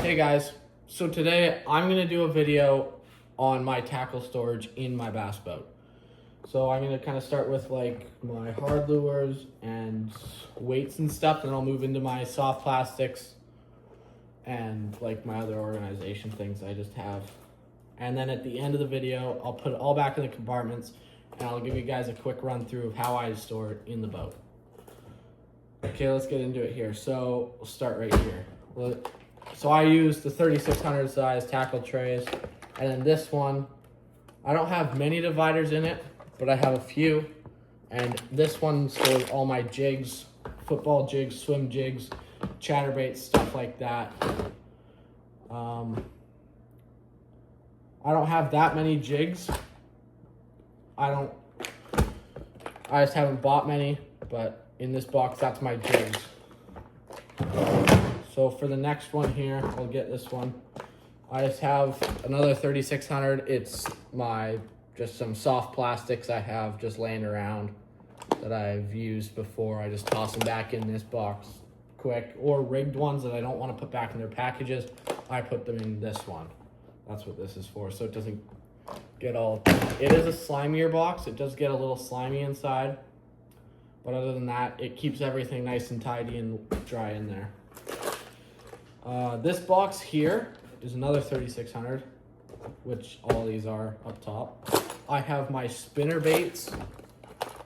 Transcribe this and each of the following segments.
Hey guys, so today I'm going to do a video on my tackle storage in my bass boat. So I'm going to kind of start with like my hard lures and weights and stuff, then I'll move into my soft plastics and like my other organization things I just have. And then at the end of the video, I'll put it all back in the compartments and I'll give you guys a quick run through of how I store it in the boat. Okay, let's get into it here. So we'll start right here. So I use the 3600 size tackle trays, and then this one, I don't have many dividers in it, but I have a few, and this one stores all my jigs, football jigs, swim jigs, chatterbaits, stuff like that. I don't have that many jigs. I just haven't bought many, but in this box, that's my jigs. So for the next one here, I'll get this one. I just have another 3600. It's just some soft plastics I have just laying around that I've used before. I just toss them back in this box quick, or rigged ones that I don't want to put back in their packages. I put them in this one. That's what this is for, so it doesn't get all, it is a slimier box. It does get a little slimy inside, but other than that, it keeps everything nice and tidy and dry in there. This box here is another 3600, which all these are up top. I have my spinner baits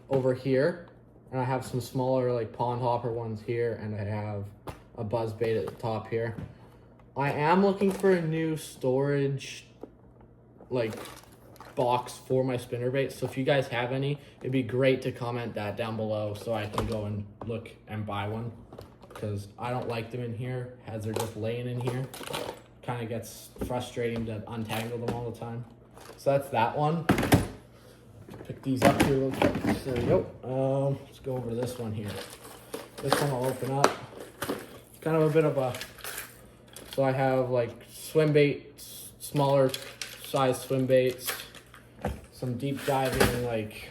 over here, and I have some smaller like pond hopper ones here, and I have a buzz bait at the top here. I am looking for a new storage like box for my spinner baits, so if you guys have any, it'd be great to comment that down below so I can go and look and buy one, because I don't like them in here as they're just laying in here. Kind of gets frustrating to untangle them all the time. So that's that one. Pick these up here real quick. There we go. Let's go over to this one here. This one I'll open up. It's kind of a bit of a, so I have like swim baits, smaller size swim baits, some deep diving, like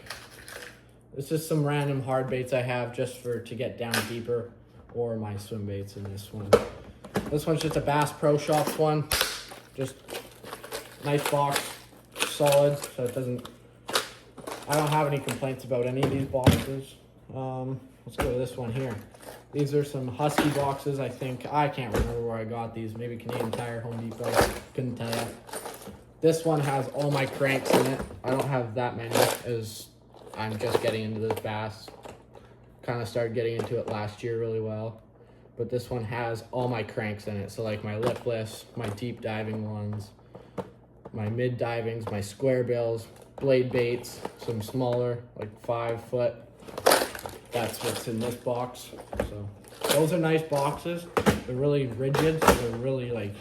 it's just some random hard baits I have just to get down deeper, or my swim baits in this one. This one's just a Bass Pro Shops one. Just nice box, solid, so it doesn't, I don't have any complaints about any of these boxes. Let's go to this one here. These are some Husky boxes, I think. I can't remember where I got these. Maybe Canadian Tire, Home Depot, couldn't tell you. This one has all my cranks in it. I don't have that many, as I'm just getting into this bass. Kind of started getting into it last year really well. But this one has all my cranks in it. So like my lipless, my deep diving ones, my mid divings, my square bills, blade baits, some smaller, like 5 foot. That's what's in this box. So those are nice boxes. They're really rigid, so they're really like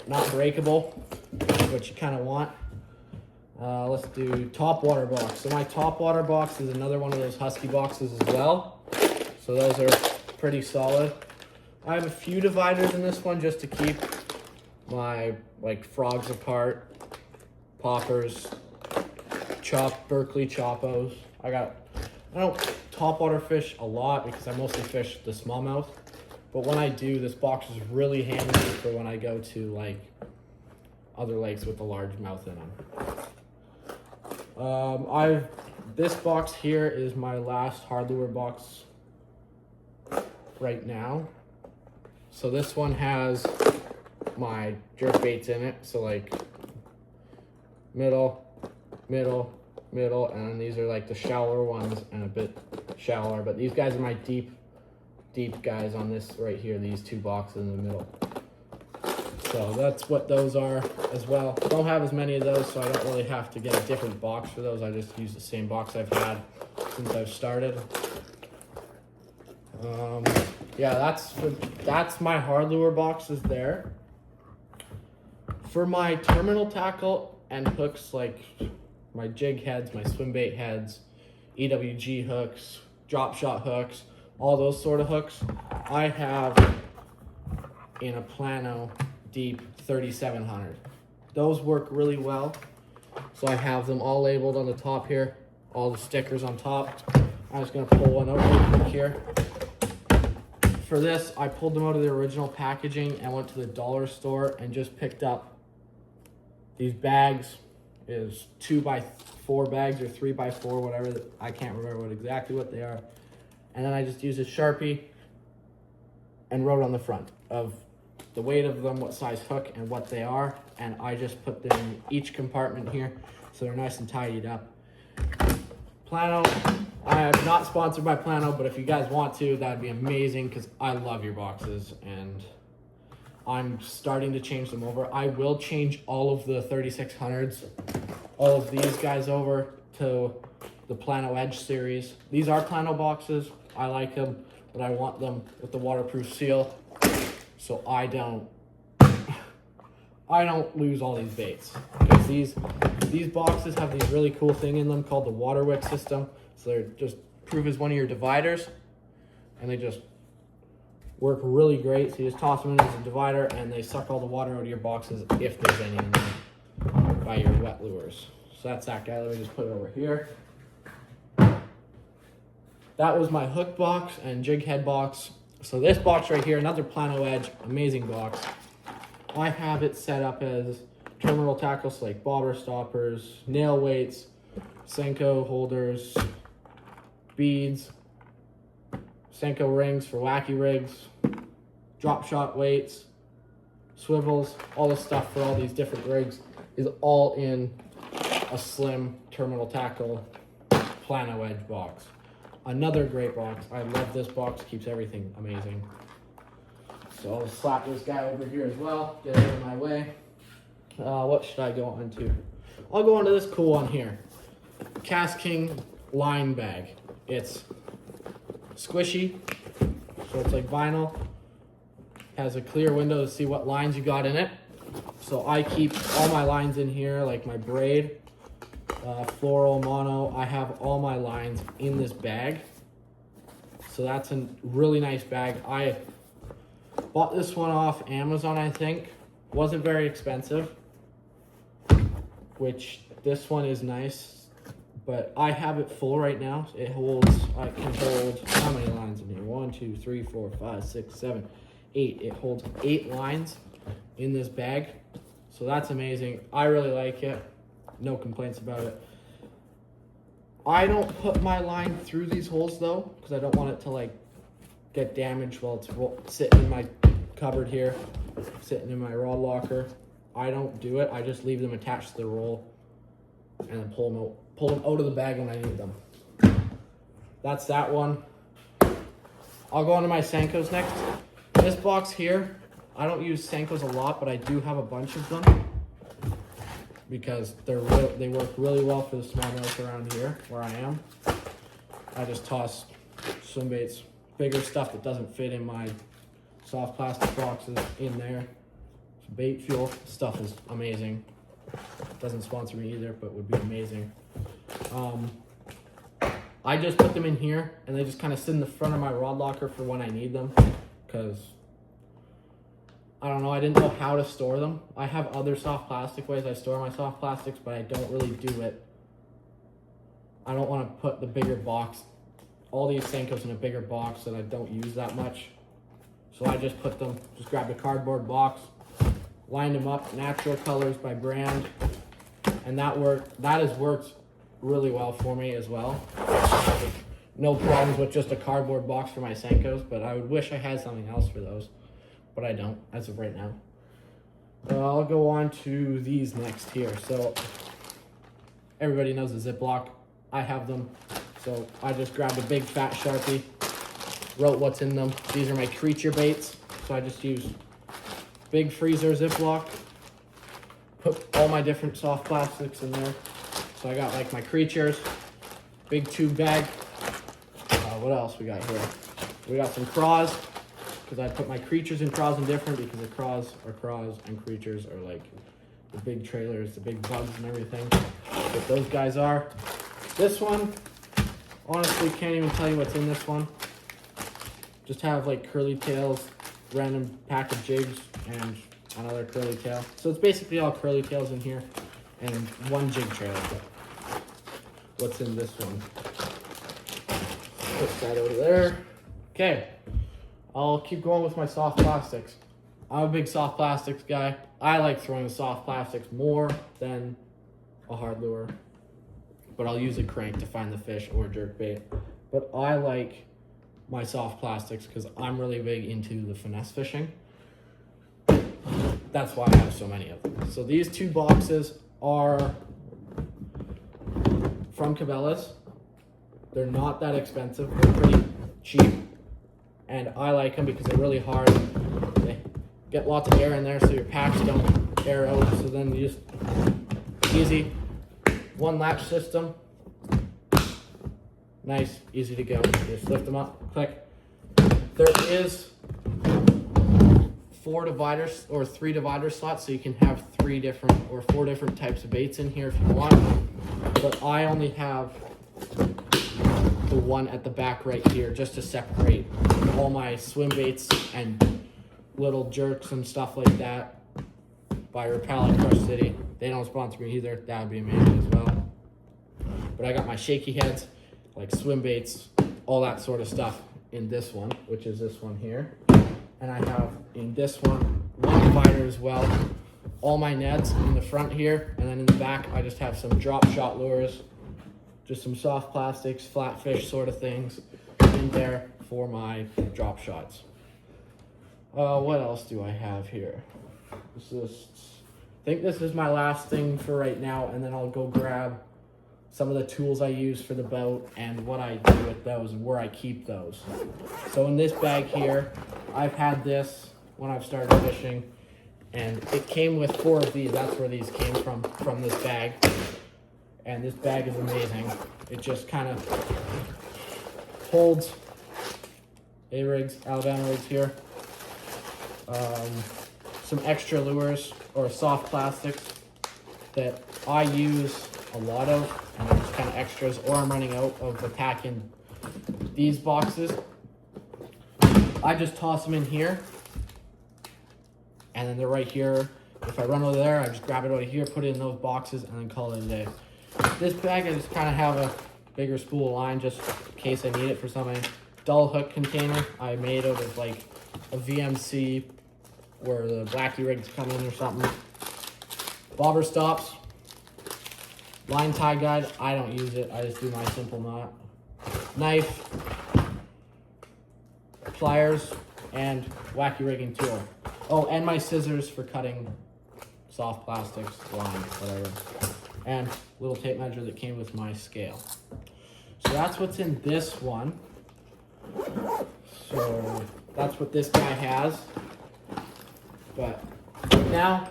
not breakable, what you kind of want. Let's do top water box. So my top water box is another one of those Husky boxes as well. So those are pretty solid. I have a few dividers in this one just to keep my like frogs apart, poppers, Berkeley Choppos. I don't top water fish a lot because I mostly fish the smallmouth. But when I do, this box is really handy for when I go to like other lakes with the large mouth in them. This box here is my last hard lure box right now. So this one has my jerk baits in it. So like middle, middle, middle, and then these are like the shallower ones and a bit shallower. But these guys are my deep guys on this right here, these two boxes in the middle. So that's what those are as well. Don't have as many of those, so I don't really have to get a different box for those. I just use the same box I've had since I've started. Yeah, that's my hard lure boxes there. For my terminal tackle and hooks, like my jig heads, my swim bait heads, EWG hooks, drop shot hooks, all those sort of hooks, I have in a Plano deep 3700. Those work really well. So I have them all labeled on the top here, all the stickers on top. I'm just gonna pull one out real quick here. for this, I pulled them out of the original packaging and went to the dollar store and just picked up these bags. Is 2x4 bags or 3x4, whatever. I can't remember exactly what they are. And then I just used a Sharpie and wrote on the front of the weight of them, what size hook, and what they are. And I just put them in each compartment here so they're nice and tidied up. Plano, I am not sponsored by Plano, but if you guys want to, that'd be amazing because I love your boxes and I'm starting to change them over. I will change all of the 3600s, all of these guys over to the Plano Edge series. These are Plano boxes. I like them, but I want them with the waterproof seal so I don't lose all these baits. Because these boxes have these really cool thing in them called the water wick system. So they're just proof as one of your dividers, and they just work really great. So you just toss them in as a divider and they suck all the water out of your boxes if there's any in there by your wet lures. So that's that guy. Let me just put it over here. That was my hook box and jig head box. So this box right here, another Plano Edge, amazing box. I have it set up as terminal tackles like bobber stoppers, nail weights, Senko holders, beads, Senko rings for wacky rigs, drop shot weights, swivels, all the stuff for all these different rigs is all in a slim terminal tackle Plano Edge box. Another great box. I love this box, keeps everything amazing. So I'll slap this guy over here as well, get it out of my way. What should I go on to? I'll go on to this cool one here. KastKing line bag. It's squishy, so it's like vinyl. Has a clear window to see what lines you got in it. So I keep all my lines in here, like my braid, floral, mono. I have all my lines in this bag. So that's a really nice bag. I bought this one off Amazon, I think. Wasn't very expensive, which this one is nice, but I have it full right now. It holds, I can hold, how many lines in here? 1, 2, 3, 4, 5, 6, 7, 8. It holds 8 lines in this bag. So that's amazing. I really like it. No complaints about it. I don't put my line through these holes though, because I don't want it to like get damaged while it's sitting in my cupboard here, sitting in my rod locker. I don't do it. I just leave them attached to the roll and then pull them out of the bag when I need them. That's that one. I'll go on to my Senkos next. This box here, I don't use Senkos a lot, but I do have a bunch of them because they work really well for the smallmouth around here where I am. I just toss swim baits, bigger stuff that doesn't fit in my soft plastic boxes in there. So bait fuel stuff is amazing. Doesn't sponsor me either, but would be amazing. I just put them in here and they just kind of sit in the front of my rod locker for when I need them, because I don't know, I didn't know how to store them. I have other soft plastic ways I store my soft plastics, but I don't really do it. I don't want to put the bigger box, all these Senkos in a bigger box that I don't use that much. So I just put them, just grabbed a cardboard box, lined them up, natural colors by brand, and that has worked really well for me as well. No problems with just a cardboard box for my Senkos, but I would wish I had something else for those, but I don't as of right now. I'll go on to these next here. So everybody knows the Ziploc. I have them. So I just grabbed a big fat Sharpie, wrote what's in them. These are my creature baits. So I just use big freezer Ziploc, put all my different soft plastics in there. So I got like my creatures, big tube bag. What else we got here? We got some craws, because I put my creatures in craws and different, because the craws are craws and creatures are like the big trailers, the big bugs and everything. What those guys are. This one, honestly, can't even tell you what's in this one. Just have like curly tails, random pack of jigs, and another curly tail. So it's basically all curly tails in here, and one jig trailer. What's in this one? Put that over there. Okay. I'll keep going with my soft plastics. I'm a big soft plastics guy. I like throwing the soft plastics more than a hard lure. But I'll use a crank to find the fish or jerk bait. But I like my soft plastics because I'm really big into the finesse fishing. That's why I have so many of them. So these 2 boxes are from Cabela's. They're not that expensive. They're pretty cheap. And I like them because they're really hard. They get lots of air in there so your packs don't air out. So then you just, easy. 1 latch system. Nice, easy to go. Just lift them up, click. There is 4 dividers or 3 divider slots, so you can have 3 different or 4 different types of baits in here if you want. But I only have the one at the back right here just to separate all my swim baits and little jerks and stuff like that by Repel and Crush City. They don't sponsor me either. That would be amazing as well. But I got my shaky heads, like swim baits, all that sort of stuff in this one, which is this one here. And I have in this one divider as well. All my nets in the front here, and then in the back I just have some drop shot lures, just some soft plastics, flatfish sort of things in there for my drop shots. What else do I have here? I think this is my last thing for right now, and then I'll go grab some of the tools I use for the boat and what I do with those and where I keep those. So in this bag here, I've had this when I've started fishing, and it came with 4 of these. That's where these came from this bag. And this bag is amazing. It just kind of holds A-rigs, Alabama rigs here. Some extra lures or soft plastics that I use a lot of, and they're just kind of extras, or I'm running out of the pack in these boxes. I just toss them in here, and then they're right here. If I run over there, I just grab it out of here, put it in those boxes, and then call it a day. This bag, I just kind of have a bigger spool of line just in case I need it for something. Dull hook container I made out of like a VMC where the Blackie rigs come in or something. Bobber stops. Line tie guide, I don't use it. I just do my simple knot. Knife, pliers, and wacky rigging tool. Oh, and my scissors for cutting soft plastics, line, whatever. And little tape measure that came with my scale. So that's what's in this one. So that's what this guy has. But now,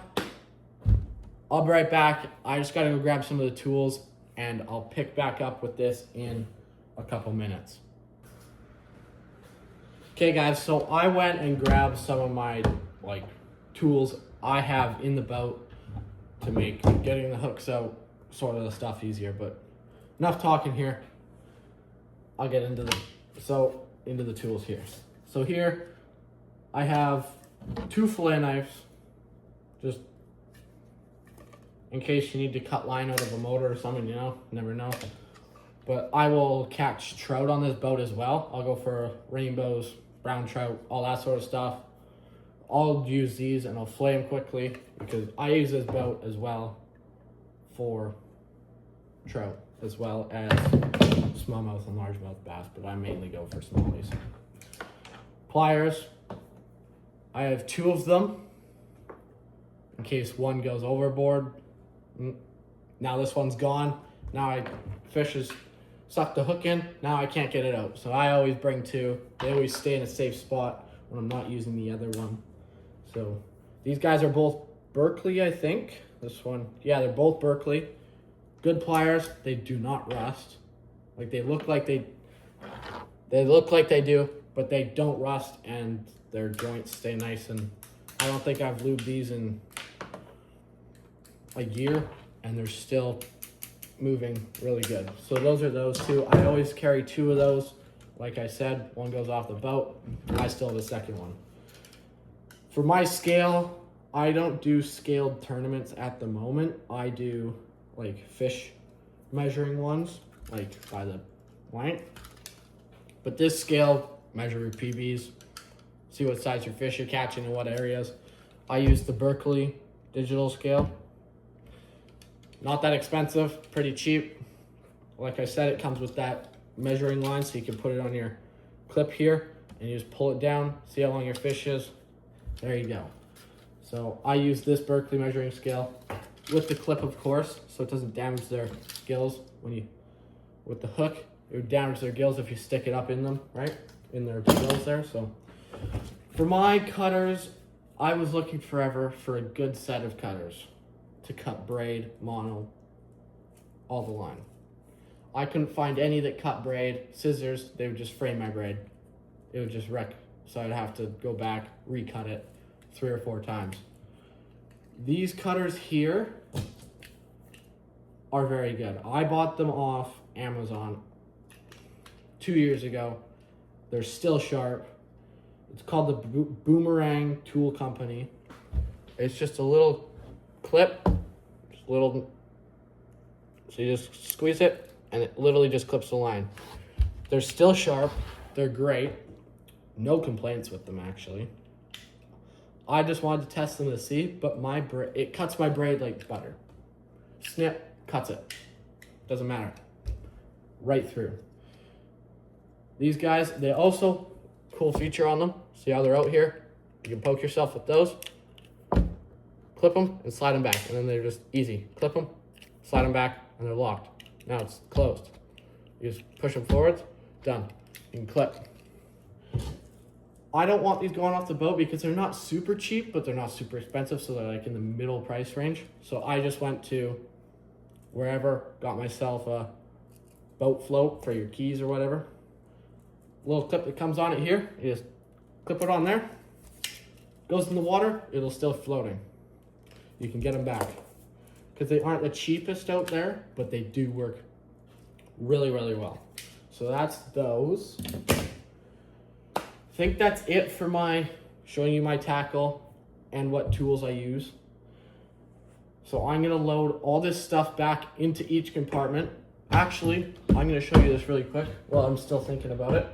I'll be right back. I just gotta go grab some of the tools, and I'll pick back up with this in a couple minutes. Okay guys, so I went and grabbed some of my tools I have in the boat to make getting the hooks out sort of the stuff easier, but enough talking here. I'll get into the tools here. So here I have 2 fillet knives, just in case you need to cut line out of a motor or something, you know, never know. But I will catch trout on this boat as well. I'll go for rainbows, brown trout, all that sort of stuff. I'll use these and I'll fillet them quickly because I use this boat as well for trout as well as smallmouth and largemouth bass, but I mainly go for smallies. Pliers, I have 2 of them in case one goes overboard. Now this one's gone. Now fish has sucked the hook in. Now I can't get it out. So I always bring 2. They always stay in a safe spot when I'm not using the other one. So these guys are both Berkeley, I think. This one, yeah, they're both Berkeley. Good pliers. They do not rust. Like they look like they do, but they don't rust, and their joints stay nice. And I don't think I've lubed these in a year, and they're still moving really good. So those are those 2. I always carry 2 of those. Like I said, one goes off the boat. I still have a second one. For my scale, I don't do scaled tournaments at the moment. I do like fish measuring ones, like by the length. But this scale measure your PBs. see what size your fish you're catching in what areas. I use the Berkeley digital scale. Not that expensive, pretty cheap. Like I said, it comes with that measuring line, so you can put it on your clip here and you just pull it down, see how long your fish is. There you go. So I use this Berkeley measuring scale with the clip, of course, so it doesn't damage their gills with the hook. It would damage their gills if you stick it up in them, right? In their gills there. So for my cutters, I was looking forever for a good set of cutters to cut braid, mono, all the line. I couldn't find any that cut braid. Scissors, they would just frame my braid. It would just wreck. So I'd have to go back, recut it 3 or 4 times. These cutters here are very good. I bought them off Amazon 2 years ago. They're still sharp. It's called the Boomerang Tool Company. It's just a little clip, so you just squeeze it and it literally just clips the line. They're still sharp. They're great. No complaints with them, actually. I just wanted to test them to see, but it cuts my braid like butter. Snip, cuts it. Doesn't matter. Right through. These guys, they also, cool feature on them. See how they're out here? You can poke yourself with those. Clip them and slide them back, and then they're just easy. Clip them, slide them back, and they're locked. Now it's closed. You just push them forwards, done. You can clip. I don't want these going off the boat because they're not super cheap, but they're not super expensive, so they're like in the middle price range. So I just went to wherever, got myself a boat float for your keys or whatever. Little clip that comes on it here, you just clip it on there. Goes in the water, it'll still floating. You can get them back. Because they aren't the cheapest out there, but they do work really, really well. So that's those. I think that's it for showing you my tackle and what tools I use. So I'm gonna load all this stuff back into each compartment. Actually, I'm gonna show you this really quick while I'm still thinking about it.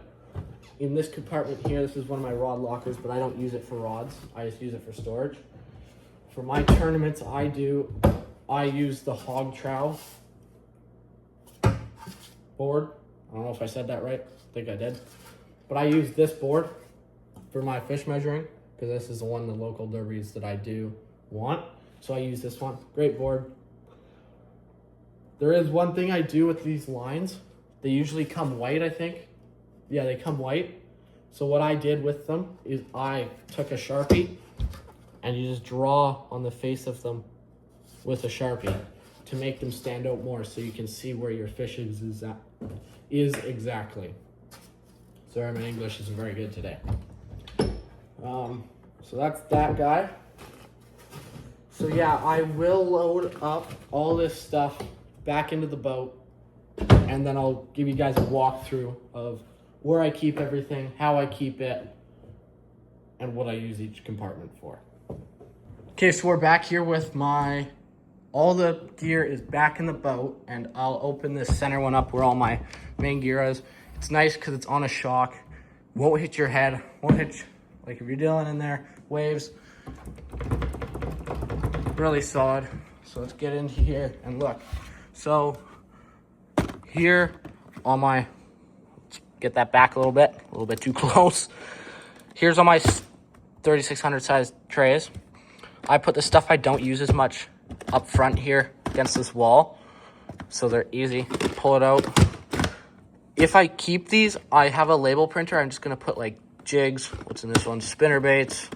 In this compartment here, this is one of my rod lockers, but I don't use it for rods. I just use it for storage. For my tournaments, I use the hog trow board. I don't know if I said that right. I think I did. But I use this board for my fish measuring because this is the one, the local derbies that I do want. So I use this one. Great board. There is one thing I do with these lines. They usually come white, I think. Yeah, they come white. So what I did with them is I took a Sharpie and you just draw on the face of them with a Sharpie to make them stand out more so you can see where your fish is exactly. Sorry, my English isn't very good today. So that's that guy. So yeah, I will load up all this stuff back into the boat and then I'll give you guys a walkthrough of where I keep everything, how I keep it, and what I use each compartment for. Okay, so we're back here with all the gear is back in the boat, and I'll open this center one up where all my main gear is. It's nice because it's on a shock. Won't hit your head, won't hit, like if you're dealing in there, waves. Really solid. So let's get into here and look. So here on my, let's get that back a little bit too close. Here's all my 3600 size trays. I put the stuff I don't use as much up front here against this wall, so they're easy. Pull it out. If I keep these, I have a label printer. I'm just gonna put like jigs, what's in this one, spinner baits,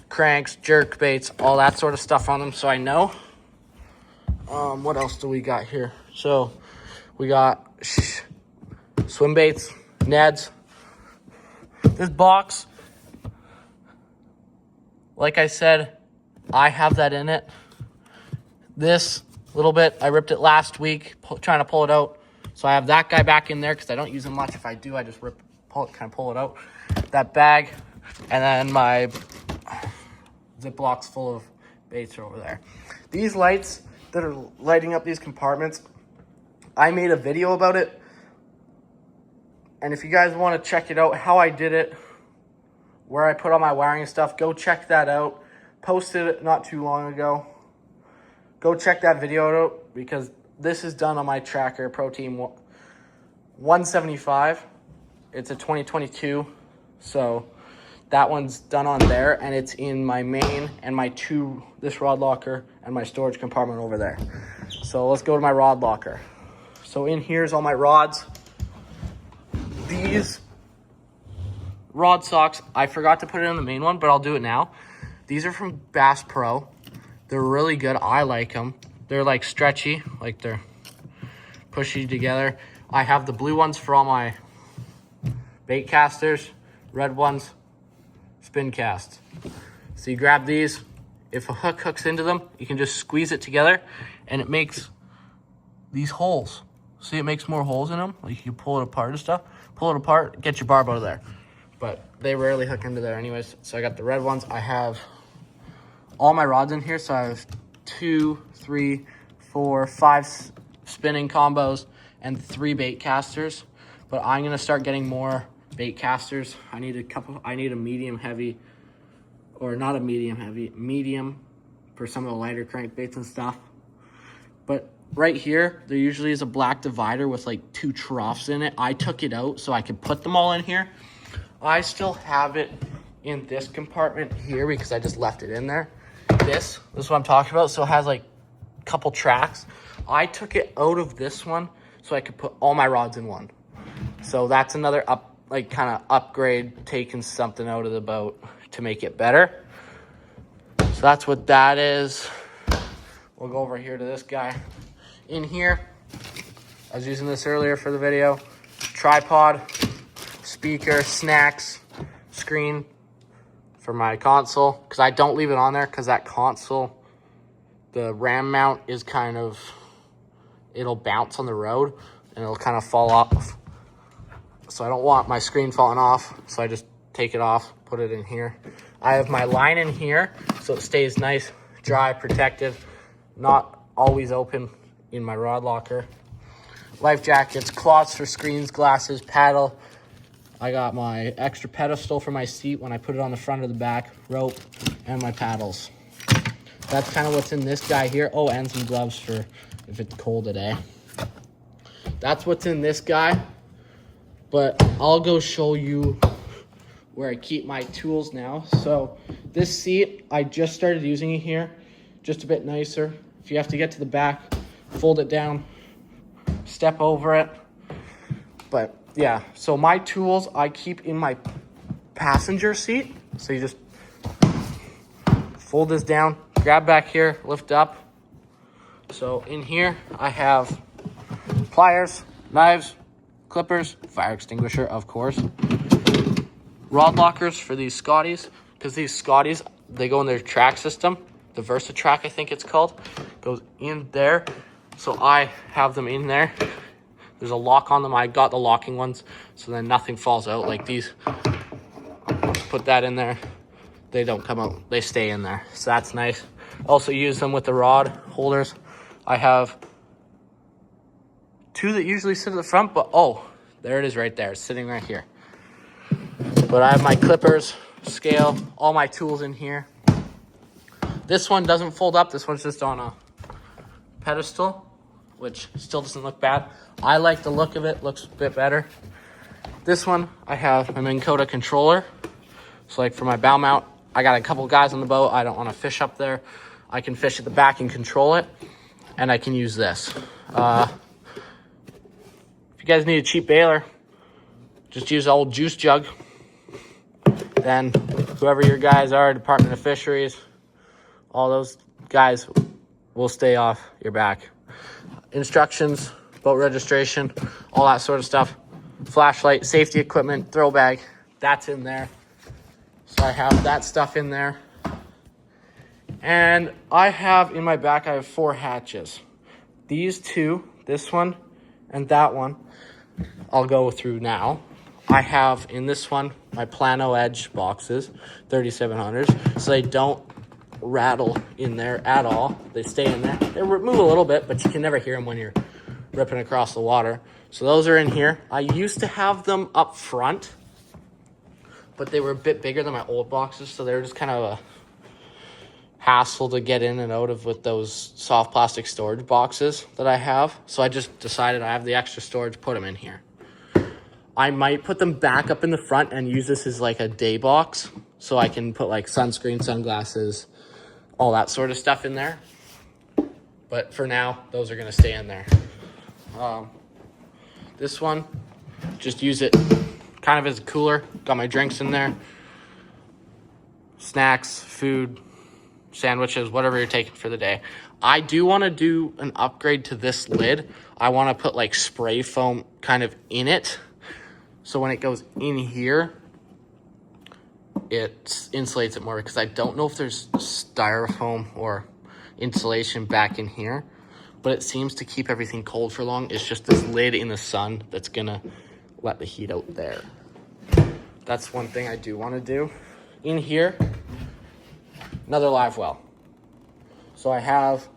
cranks, jerk baits, all that sort of stuff on them, so I know. What else do we got here? So we got swim baits, Neds. This box, like I said, I have that in it. This little bit, I ripped it last week, trying to pull it out. So I have that guy back in there because I don't use him much. If I do, I just pull it out. That bag, and then my Ziplocs full of baits are over there. These lights that are lighting up these compartments, I made a video about it. And if you guys want to check it out, how I did it, where I put all my wiring and stuff. Go check that out. Posted it not too long ago. Go check that video out because this is done on my tracker, Pro Team 175. It's a 2022, so that one's done on there, and it's in my main and my this rod locker and my storage compartment over there. So let's go to my rod locker. So in here's all my rods. These rod socks, I forgot to put it in the main one, but I'll do it now. These are from Bass Pro. They're really good. I like them. They're like stretchy, like they're pushy together. I have the blue ones for all my bait casters, red ones, spin casts. So you grab these. If a hook hooks into them, you can just squeeze it together and it makes these holes. See, it makes more holes in them. Like you pull it apart and stuff. Pull it apart, get your barb out of there. But they rarely hook into there anyways. So I got the red ones. I have all my rods in here. So I have 2, 3, 4, 5 spinning combos and 3 bait casters. But I'm gonna start getting more bait casters. I need a medium heavy, or not a medium heavy, medium for some of the lighter crankbaits and stuff. But right here, there usually is a black divider with like 2 troughs in it. I took it out so I could put them all in here. I still have it in this compartment here because I just left it in there. This is what I'm talking about. So it has like a couple tracks. I took it out of this one so I could put all my rods in one. So that's another kind of upgrade, taking something out of the boat to make it better. So that's what that is. We'll go over here to this guy. In here, I was using this earlier for the video. Tripod, speaker, snacks, screen for my console. Because I don't leave it on there because that console, the ram mount is it'll bounce on the road and it'll kind of fall off. So I don't want my screen falling off. So I just take it off, put it in here. I have my line in here so it stays nice, dry, protected, not always open in my rod locker. Life jackets, cloths for screens, glasses, paddle. I got my extra pedestal for my seat when I put it on the front or the back, rope, and my paddles. That's kind of what's in this guy here. Oh, and some gloves for if it's cold today. That's what's in this guy. But I'll go show you where I keep my tools now. So this seat, I just started using it here, just a bit nicer. If you have to get to the back, fold it down, step over it. But yeah, so my tools I keep in my passenger seat. So you just fold this down, grab back here, lift up. So in here I have pliers, knives, clippers, fire extinguisher, of course. Rod lockers for these Scotties, because these Scotties, they go in their track system. The VersaTrack, I think it's called, goes in there. So I have them in there. There's a lock on them. I got the locking ones, so then nothing falls out like these. Put that in there. They don't come out. They stay in there. So that's nice. Also use them with the rod holders. I have 2 that usually sit at the front, but oh, there it is right there. It's sitting right here. But I have my clippers, scale, all my tools in here. This one doesn't fold up. This one's just on a pedestal, which still doesn't look bad. I like the look of it. Looks a bit better. This one, I have an Minn Kota controller. So like for my bow mount, I got a couple guys on the boat. I don't want to fish up there. I can fish at the back and control it. And I can use this. If you guys need a cheap bailer, just use an old juice jug. Then whoever your guys are, Department of Fisheries, all those guys will stay off your back. Instructions, boat registration, all that sort of stuff. Flashlight, safety equipment, throw bag, that's in there. So I have that stuff in there. And I have in my back, I have 4 hatches. These 2, this one and that one, I'll go through now. I have in this one, my Plano Edge boxes, 3700s, so they don't rattle in there at all. They stay in there. They move a little bit, but you can never hear them when you're ripping across the water. So those are in here. I used to have them up front, but they were a bit bigger than my old boxes, so they were just kind of a hassle to get in and out of with those soft plastic storage boxes that I have. So I just decided I have the extra storage, put them in here. I might put them back up in the front and use this as like a day box, so I can put like sunscreen, sunglasses, all that sort of stuff in there. But for now, those are gonna stay in there. This one, just use it kind of as a cooler. Got my drinks in there, snacks, food, sandwiches, whatever you're taking for the day. I do want to do an upgrade to this lid. I want to put like spray foam kind of in it, so when it goes in here, it insulates it more, because I don't know if there's styrofoam or insulation back in here, but it seems to keep everything cold for long. It's just this lid in the sun that's gonna let the heat out there. That's one thing I do want to do. In here, another live well. So I have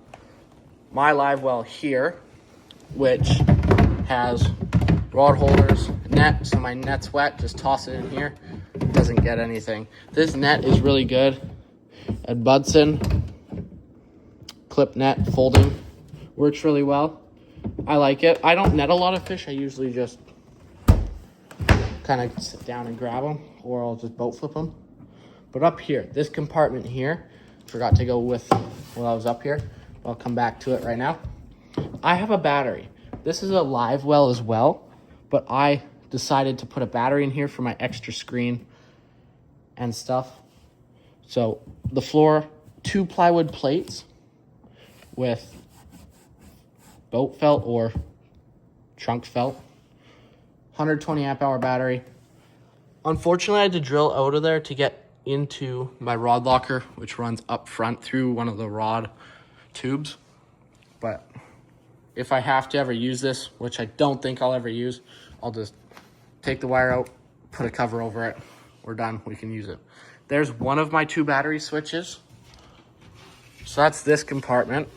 my live well here, which has rod holders, net, so my net's wet, just toss it in here. It doesn't get anything. This net is really good at Budson. Clip net, folding, works really well. I like it. I don't net a lot of fish. I usually just kind of sit down and grab them, or I'll just boat flip them. But up here, this compartment here, forgot to go with while I was up here. I'll come back to it right now. I have a battery. This is a live well as well, but I decided to put a battery in here for my extra screen and stuff. So the floor, 2 plywood plates with boat felt or trunk felt, 120 amp hour battery. Unfortunately, I had to drill out of there to get into my rod locker, which runs up front through one of the rod tubes. But if I have to ever use this, which I don't think I'll ever use, I'll just take the wire out, put a cover over it. We're done, we can use it. There's one of my 2 battery switches. So that's this compartment.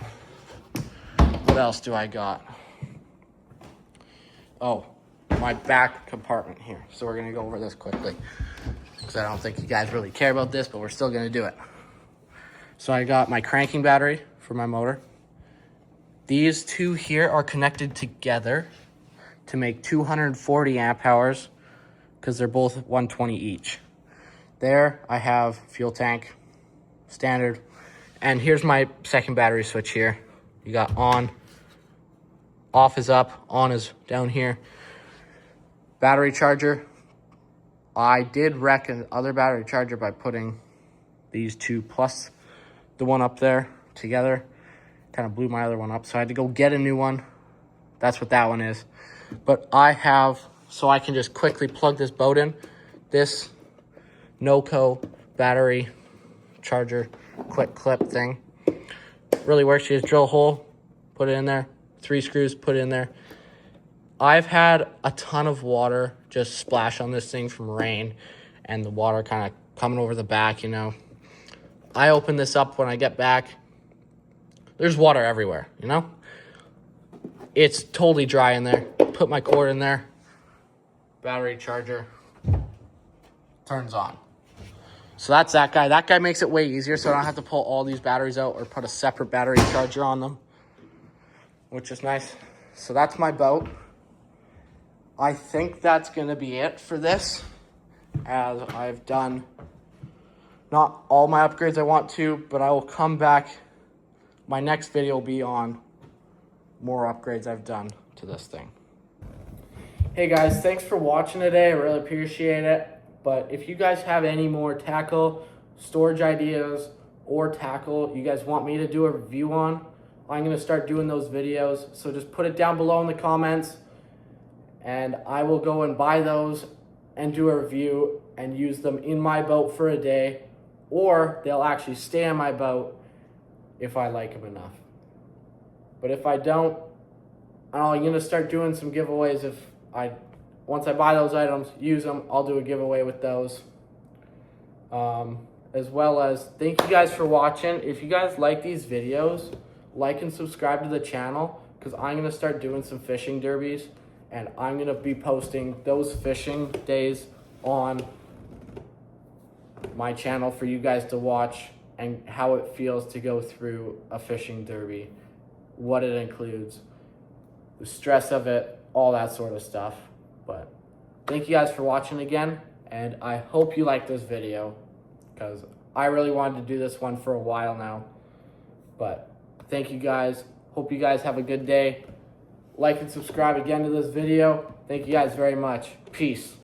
What else do I got? Oh, my back compartment here. So we're gonna go over this quickly, because I don't think you guys really care about this, but we're still gonna do it. So I got my cranking battery for my motor. These 2 here are connected together to make 240 amp hours, because they're both 120 each. There I have fuel tank, standard. And here's my second battery switch here. You got on, off is up, on is down here. Battery charger. I did wreck another battery charger by putting these 2 plus the one up there together. Kind of blew my other one up, so I had to go get a new one. That's what that one is. But I have, so I can just quickly plug this boat in. This NOCO battery charger quick clip thing really works. You just drill a hole, put it in there, 3 screws, put it in there. I've had a ton of water just splash on this thing from rain, and the water kind of coming over the back, you know. I open this up when I get back. There's water everywhere, you know. It's totally dry in there. Put my cord in there. Battery charger turns on. So that's that guy. That guy makes it way easier, so I don't have to pull all these batteries out or put a separate battery charger on them, which is nice. So that's my boat. I think that's going to be it for this, as I've done not all my upgrades I want to, but I will come back. My next video will be on more upgrades I've done to this thing. Hey guys, thanks for watching today. I really appreciate it. But if you guys have any more tackle storage ideas or tackle you guys want me to do a review on, I'm going to start doing those videos. So just put it down below in the comments, and I will go and buy those and do a review and use them in my boat for a day, or they'll actually stay in my boat if I like them enough. But if I don't, I'm going to start doing some giveaways. Once I buy those items, use them, I'll do a giveaway with those. As well as, thank you guys for watching. If you guys like these videos, like and subscribe to the channel, because I'm going to start doing some fishing derbies, and I'm going to be posting those fishing days on my channel for you guys to watch and how it feels to go through a fishing derby, what it includes, the stress of it, all that sort of stuff. But thank you guys for watching again, and I hope you like this video because I really wanted to do this one for a while now. But thank you guys. Hope you guys have a good day. Like and subscribe again to this video. Thank you guys very much. Peace.